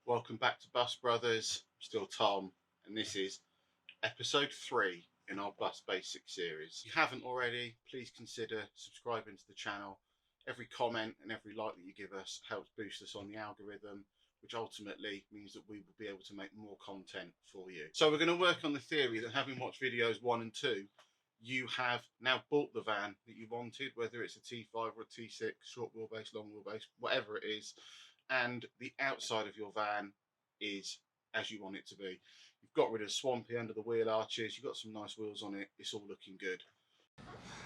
Welcome back to Bus Brothers. I'm still Tom, and this is episode 3 in our Bus Basics series. If you haven't already, please consider subscribing to the channel. Every comment and every like that you give us helps boost us on the algorithm, which ultimately means that we will be able to make more content for you. So we're going to work on the theory that having watched videos 1 and 2, you have now bought the van that you wanted, whether it's a T5 or a T6, short wheelbase, long wheelbase, whatever it is, and the outside of your van is as you want it to be. You've got rid of swampy under the wheel arches, you've got some nice wheels on it, it's all looking good.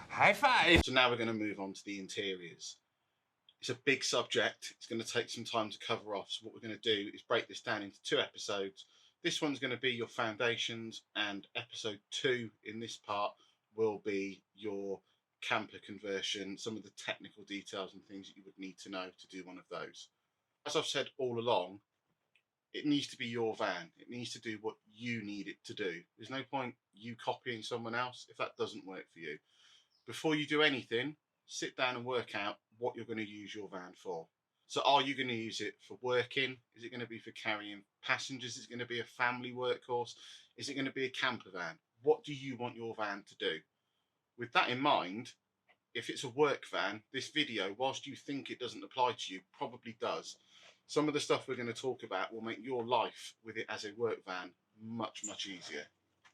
High five! So now we're going to move on to the interiors. It's a big subject, it's going to take some time to cover off, so what we're going to do is break this down into 2 episodes. This one's going to be your foundations, and episode 2 in this part will be your camper conversion, some of the technical details and things that you would need to know to do one of those. As I've said all along, it needs to be your van. It needs to do what you need it to do. There's no point you copying someone else if that doesn't work for you. Before you do anything, sit down and work out what you're going to use your van for. So are you going to use it for working? Is it going to be for carrying passengers? Is it going to be a family workhorse? Is it going to be a camper van? What do you want your van to do? With that in mind, if it's a work van, this video, whilst you think it doesn't apply to you, probably does. Some of the stuff we're going to talk about will make your life with it as a work van much, much easier.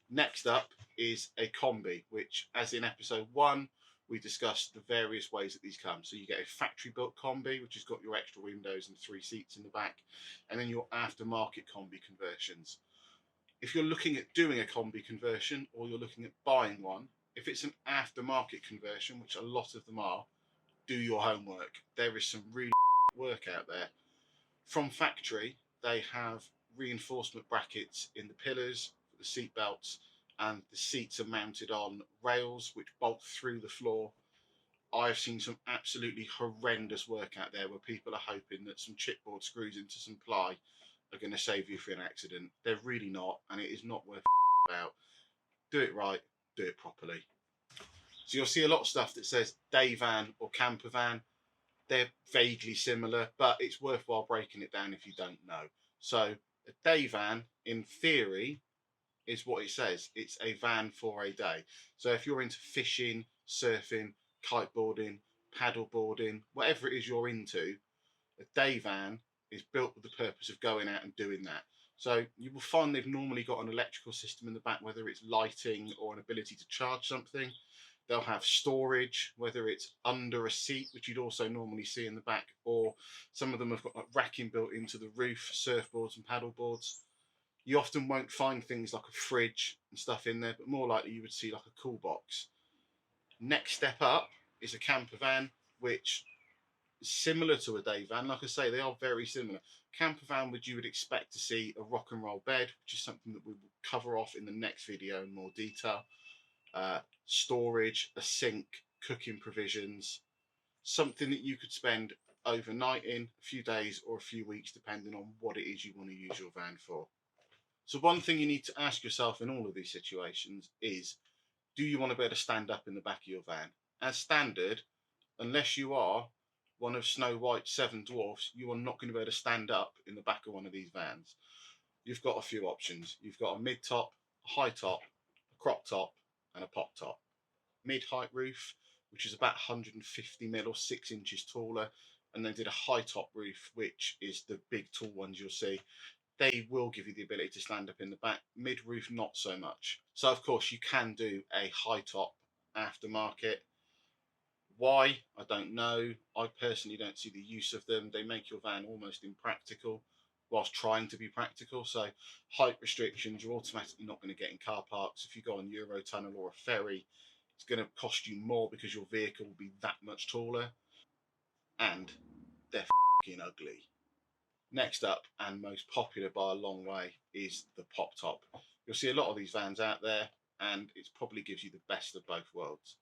Next up is a Combi, which, as in episode 1, we discussed the various ways that these come. So you get a factory built Combi, which has got your extra windows and 3 seats in the back, and then your aftermarket Combi conversions. If you're looking at doing a Combi conversion, or you're looking at buying one, if it's an aftermarket conversion, which a lot of them are, do your homework. There is some really work out there. From factory, they have reinforcement brackets in the pillars, the seat belts, and the seats are mounted on rails which bolt through the floor. I've seen some absolutely horrendous work out there where people are hoping that some chipboard screws into some ply are going to save you from an accident. They're really not, and it is not worth about. Do it right, do it properly. So you'll see a lot of stuff that says day van or camper van. They're vaguely similar, but it's worthwhile breaking it down if you don't know. So a day van, in theory, is what it says. It's a van for a day. So if you're into fishing, surfing, kiteboarding, paddleboarding, whatever it is you're into, a day van is built with the purpose of going out and doing that. So you will find they've normally got an electrical system in the back, whether it's lighting or an ability to charge something. They'll have storage, whether it's under a seat, which you'd also normally see in the back, or some of them have got like racking built into the roof, surfboards and paddleboards. You often won't find things like a fridge and stuff in there, but more likely you would see like a cool box. Next step up is a camper van, which is similar to a day van. Like I say, they are very similar. Camper van, which you would expect to see a rock and roll bed, which is something that we will cover off in the next video in more detail. Storage, a sink, cooking provisions, something that you could spend overnight in, a few days or a few weeks, depending on what it is you want to use your van for. So one thing you need to ask yourself in all of these situations is, do you want to be able to stand up in the back of your van? As standard, unless you are one of Snow White's 7 dwarfs, you are not going to be able to stand up in the back of one of these vans. You've got a few options. You've got a mid-top, a high top, a crop top, and a pop top. Mid-height roof, which is about 150mm or 6 inches taller, and then did a high top roof, which is the big tall ones you'll see. They will give you the ability to stand up in the back. Mid roof, not so much. So of course you can do a high top aftermarket. Why? I don't know. I personally don't see the use of them. They make your van almost impractical whilst trying to be practical. So height restrictions, you're automatically not going to get in car parks. If you go on Eurotunnel or a ferry, it's going to cost you more because your vehicle will be that much taller, and they're f***ing ugly. Next up, and most popular by a long way, is the pop top. You'll see a lot of these vans out there, and it probably gives you the best of both worlds.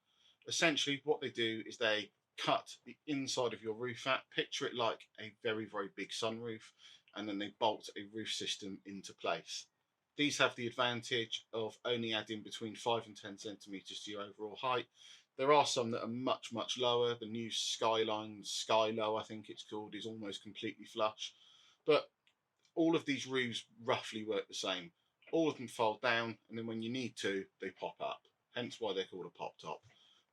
Essentially, what they do is they cut the inside of your roof out, picture it like a very, very big sunroof, and then they bolt a roof system into place. These have the advantage of only adding between 5 and 10 centimetres to your overall height. There are some that are much, much lower. The new Skyline, Skylow, I think it's called, is almost completely flush. But All of these roofs roughly work the same. All of them fold down, and then when you need to, they pop up. Hence why they're called a pop top.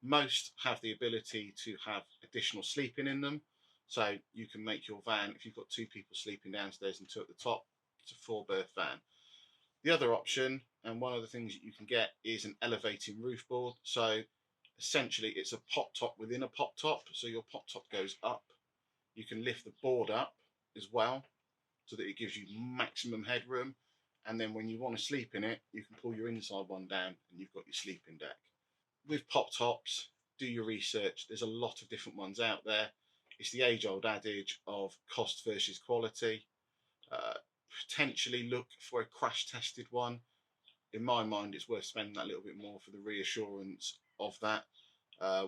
Most have the ability to have additional sleeping in them. So you can make your van, if you've got 2 people sleeping downstairs and 2 at the top, it's a 4-berth van. The other option, and one of the things that you can get, is an elevating roof board. So essentially it's a pop top within a pop top. So your pop top goes up. You can lift the board up as well, so that it gives you maximum headroom. And then when you want to sleep in it, you can pull your inside one down and you've got your sleeping deck. With pop tops, do your research. There's a lot of different ones out there. It's the age-old adage of cost versus quality. Potentially look for a crash-tested one. In my mind, it's worth spending that little bit more for the reassurance of that.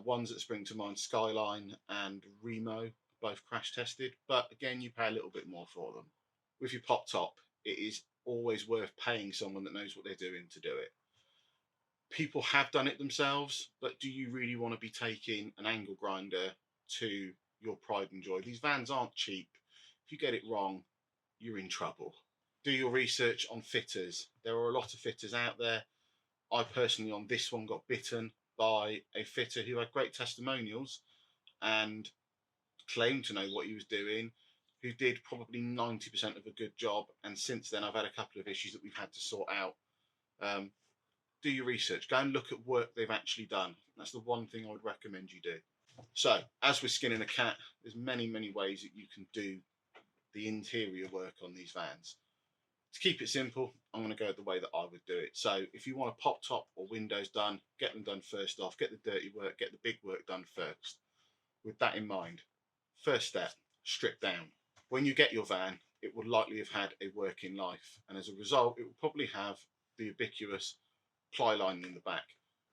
Ones that spring to mind, Skyline and Remo, both crash-tested, but again, you pay a little bit more for them. With your pop top, it is always worth paying someone that knows what they're doing to do it. People have done it themselves, but do you really want to be taking an angle grinder to your pride and joy? These vans aren't cheap. If you get it wrong, you're in trouble. Do your research on fitters. There are a lot of fitters out there. I personally, on this one, got bitten by a fitter who had great testimonials and claimed to know what he was doing, who did probably 90% of a good job. And since then, I've had a couple of issues that we've had to sort out. Do your research. Go and look at work they've actually done. That's the one thing I would recommend you do. So, as with skinning a cat, there's many, many ways that you can do the interior work on these vans. To keep it simple, I'm going to go the way that I would do it. So if you want a pop top or windows done, get them done first off. Get the dirty work, get the big work done first. With that in mind, first step, strip down. When you get your van, it will likely have had a working life, and as a result, it will probably have the ubiquitous ply lining in the back.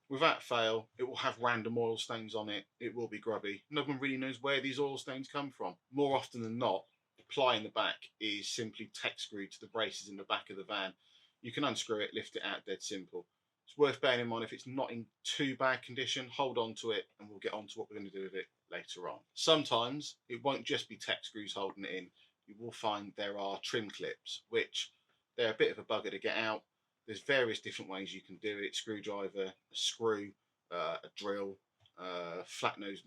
Without fail, it will have random oil stains on it. It will be grubby. No one really knows where these oil stains come from. More often than not, the ply in the back is simply tech screwed to the braces in the back of the van. You can unscrew it, lift it out, dead simple. It's worth bearing in mind, if it's not in too bad condition, hold on to it, and we'll get on to what we're going to do with it later on. Sometimes it won't just be tech screws holding it in. You will find there are trim clips, which they're a bit of a bugger to get out. There's various different ways you can do it: screwdriver, a screw, a drill, flat nose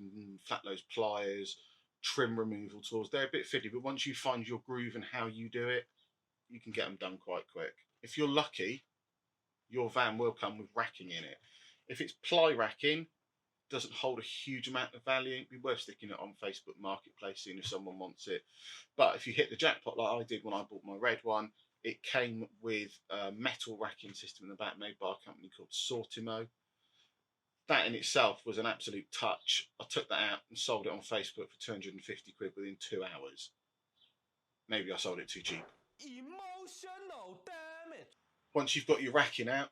pliers, trim removal tools. They're a bit fiddly, but once you find your groove and how you do it, you can get them done quite quick. If you're lucky, your van will come with racking in it. If it's ply racking, doesn't hold a huge amount of value, it'd be worth sticking it on Facebook Marketplace, seeing if someone wants it. But if you hit the jackpot like I did when I bought my red one, it came with a metal racking system in the back made by a company called Sortimo. That in itself was an absolute touch. I took that out and sold it on Facebook for 250 quid within 2 hours. Maybe I sold it too cheap. Emotional damage. Once you've got your racking out,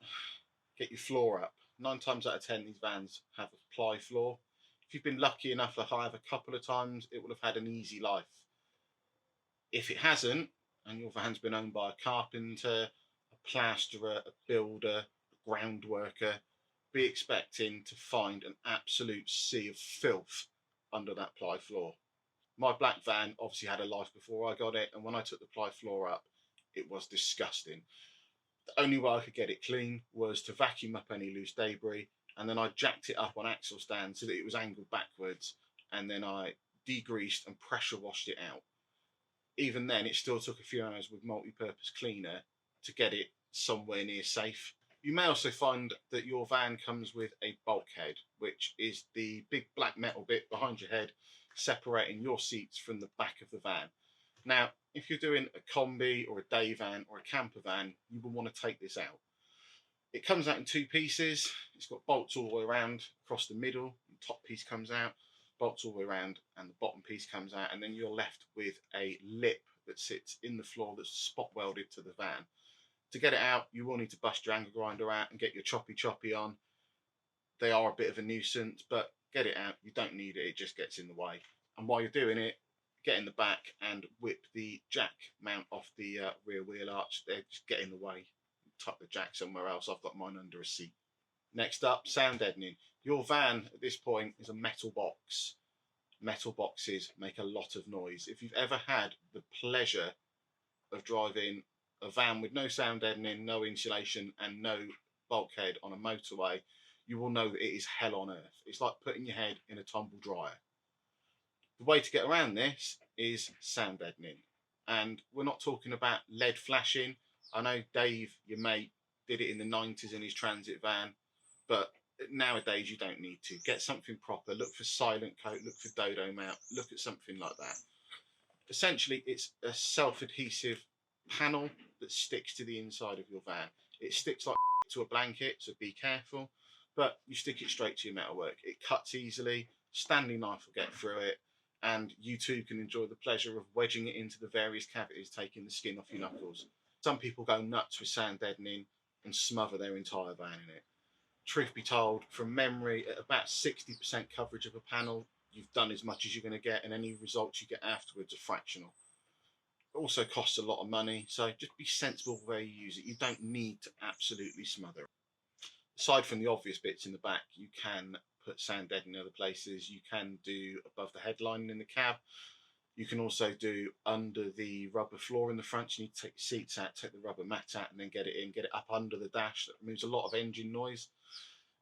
get your floor up. 9 times out of 10, these vans have a ply floor. If you've been lucky enough to have a couple of times, it will have had an easy life. If it hasn't, and your van's been owned by a carpenter, a plasterer, a builder, a ground worker, be expecting to find an absolute sea of filth under that ply floor. My black van obviously had a life before I got it, and when I took the ply floor up, it was disgusting. The only way I could get it clean was to vacuum up any loose debris, and then I jacked it up on axle stands so that it was angled backwards, and then I degreased and pressure washed it out. Even then, it still took a few hours with multi-purpose cleaner to get it somewhere near safe. You may also find that your van comes with a bulkhead, which is the big black metal bit behind your head, separating your seats from the back of the van. Now, if you're doing a Combi or a day van or a camper van, you will want to take this out. It comes out in 2 pieces. It's got bolts all the way around across the middle. The top piece comes out, bolts all the way around, and the bottom piece comes out, and then you're left with a lip that sits in the floor that's spot welded to the van. To get it out, you will need to bust your angle grinder out and get your choppy on. They are a bit of a nuisance, but get it out. You don't need it, it just gets in the way. And while you're doing it, get in the back and whip the jack mount off the rear wheel arch. They just get in the way. Tuck the jack somewhere else. I've got mine under a seat. Next up, sound deadening. Your van at this point is a metal box. Metal boxes make a lot of noise. If you've ever had the pleasure of driving a van with no sound deadening, no insulation and no bulkhead on a motorway, you will know that it is hell on earth. It's like putting your head in a tumble dryer. The way to get around this is sound deadening. And we're not talking about LED flashing. I know Dave, your mate, did it in the 90s in his transit van, but nowadays you don't need to. Get something proper. Look for silent coat, look for dodo mount, look at something like that. Essentially, it's a self-adhesive panel that sticks to the inside of your van. It sticks like to a blanket, so be careful, but you stick it straight to your metalwork. It cuts easily, Stanley knife will get through it, and you too can enjoy the pleasure of wedging it into the various cavities, taking the skin off your knuckles. Some people go nuts with sound deadening and smother their entire van in it. Truth be told, from memory, at about 60% coverage of a panel, you've done as much as you're going to get, and any results you get afterwards are fractional. It also costs a lot of money, so just be sensible where you use it. You don't need to absolutely smother it. Aside from the obvious bits in the back, you can put sound deadening in other places. You can do above the headlining in the cab. You can also do under the rubber floor in the front. You need to take the seats out, take the rubber mat out, and then get it in, get it up under the dash. That removes a lot of engine noise.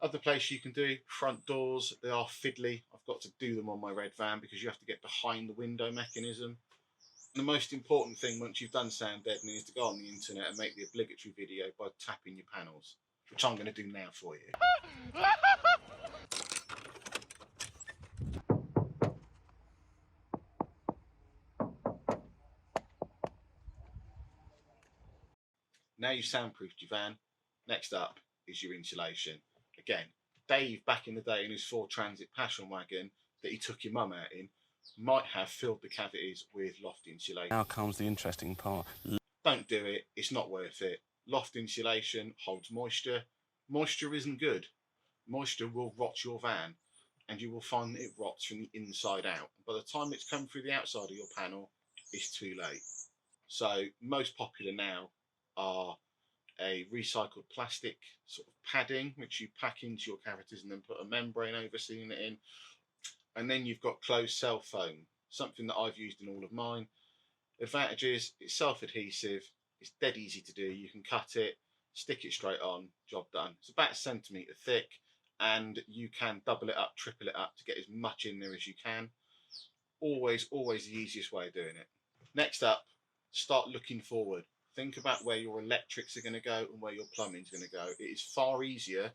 Other place you can do, front doors, they are fiddly. I've got to do them on my red van because you have to get behind the window mechanism. And the most important thing once you've done sound deadening is to go on the internet and make the obligatory video by tapping your panels, which I'm going to do now for you. Now you've soundproofed your van, next up is your insulation. Again, Dave back in the day in his Ford Transit Passion wagon that he took your mum out in might have filled the cavities with loft insulation. Now comes the interesting part. Don't do it, it's not worth it. Loft insulation holds moisture. Moisture isn't good. Moisture will rot your van, and you will find that it rots from the inside out. By the time it's come through the outside of your panel, it's too late. So most popular now are a recycled plastic sort of padding, which you pack into your cavities and then put a membrane over sealing it in. And then you've got closed cell foam, something that I've used in all of mine. Advantages, it's self-adhesive, it's dead easy to do. You can cut it, stick it straight on, job done. It's about a centimetre thick, and you can double it up, triple it up to get as much in there as you can. Always the easiest way of doing it. Next up, start looking forward. Think about where your electrics are going to go and where your plumbing is going to go. It is far easier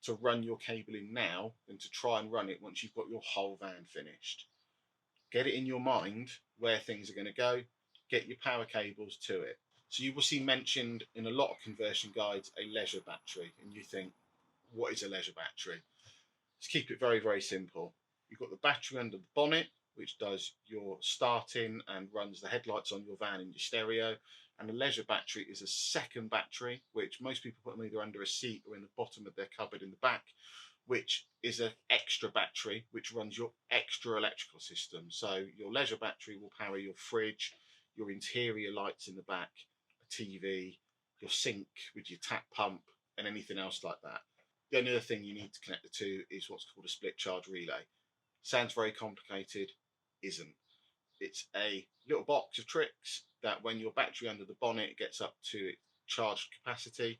to run your cabling now than to try and run it once you've got your whole van finished. Get it in your mind where things are going to go. Get your power cables to it. So you will see mentioned in a lot of conversion guides a leisure battery, and you think, what is a leisure battery? Let's keep it very simple. You've got the battery under the bonnet, which does your starting and runs the headlights on your van and your stereo. And the leisure battery is a second battery, which most people put them either under a seat or in the bottom of their cupboard in the back, which is an extra battery which runs your extra electrical system. So your leisure battery will power your fridge, your interior lights in the back, a TV, your sink with your tap pump, and anything else like that. The only other thing you need to connect the two is what's called a split charge relay. Sounds very complicated, isn't. It's a little box of tricks that when your battery under the bonnet gets up to its charged capacity,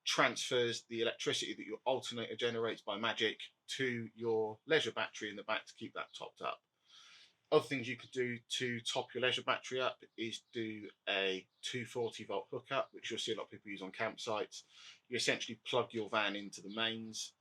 transfers the electricity that your alternator generates by magic to your leisure battery in the back to keep that topped up. Other things you could do to top your leisure battery up is do a 240 volt hookup, which you'll see a lot of people use on campsites. You essentially plug your van into the mains.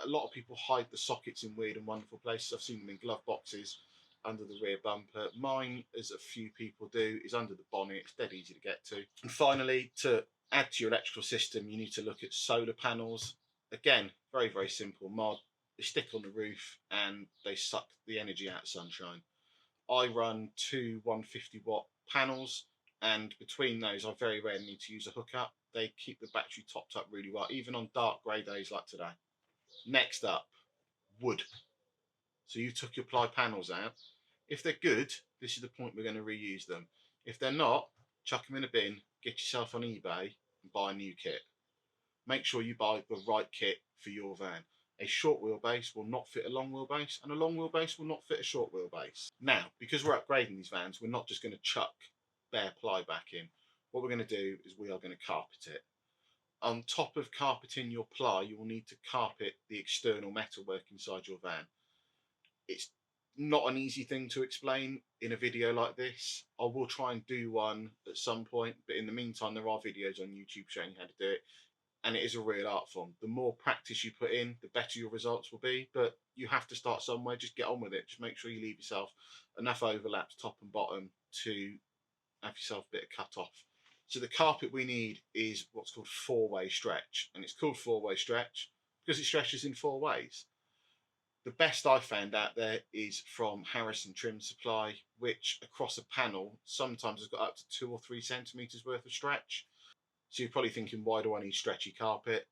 A lot of people hide the sockets in weird and wonderful places. I've seen them in glove boxes under the rear bumper. Mine, as a few people do, is under the bonnet. It's dead easy to get to. And finally, to add to your electrical system, you need to look at solar panels. Again, very simple mod. They stick on the roof and they suck the energy out of sunshine. I run two 150 watt panels, and between those I very rarely need to use a hookup. They keep the battery topped up really well, even on dark grey days like today. Next up, wood. So you took your ply panels out. If they're good, this is the point we're going to reuse them. If they're not, chuck them in a bin, get yourself on eBay and buy a new kit. Make sure you buy the right kit for your van. A short wheelbase will not fit a long wheelbase, and a long wheelbase will not fit a short wheelbase. Now, because we're upgrading these vans, we're not just going to chuck bare ply back in. what we're going to do is we are going to carpet it. On top of carpeting your Ply, you will need to carpet the external metalwork inside your van. It's not an easy thing to explain in a video like this. I will try and do one at some point, but in the meantime, there are videos on YouTube showing you how to do it, and it is a real art form. The more practice you put in, the better your results will be, but you have to start somewhere. Just get on with it. Just make sure you leave yourself enough overlaps top and bottom to have yourself a bit of cut off. So the carpet we need is what's called 4-way stretch, and it's called 4-way stretch because it stretches in 4 ways. The best I've found out there is from Harrison Trim Supply, which across a panel sometimes has got up to 2 or 3 centimetres worth of stretch. So you're probably thinking, why do I need stretchy carpet?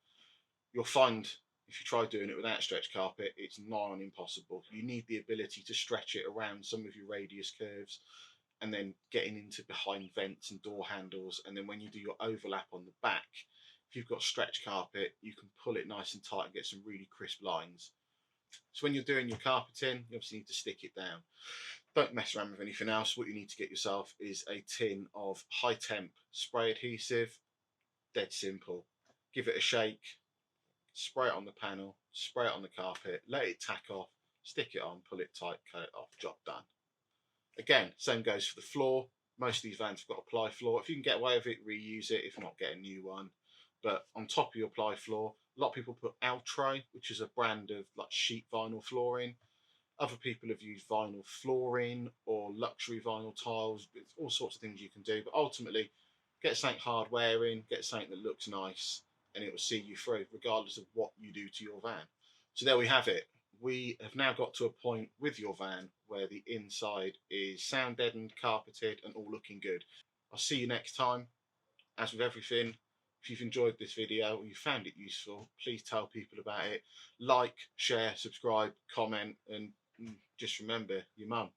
You'll find if you try doing it without stretch carpet, it's nigh on impossible. You need the ability to stretch it around some of your radius curves, and then getting into behind vents and door handles. And then when you do your overlap on the back, if you've got stretch carpet, you can pull it nice and tight and get some really crisp lines. So when you're doing your carpeting, you obviously need to stick it down. Don't mess around with anything else. What you need to get yourself is a tin of high temp spray adhesive. Dead simple. Give it a shake, spray it on the panel, spray it on the carpet, let it tack off, stick it on, pull it tight, cut it off, job done. Again, same goes for the floor. Most of these vans have got a Ply floor. If you can get away with it, reuse it. If not, get a new one. But on top of your Ply floor, a lot of people put Altro, which is a brand of like sheet vinyl flooring. Other people have used vinyl flooring or luxury vinyl tiles. It's all sorts of things you can do. But ultimately, get something hard wearing, get something that looks nice, and it will see you through, regardless of what you do to your van. So there we have it. We have now got to a point with your van where the inside is sound deadened, carpeted, and all looking good. I'll see you next time. As with everything, if you've enjoyed this video or you found it useful, please tell people about it. Like, share, subscribe, comment, and just remember your mum.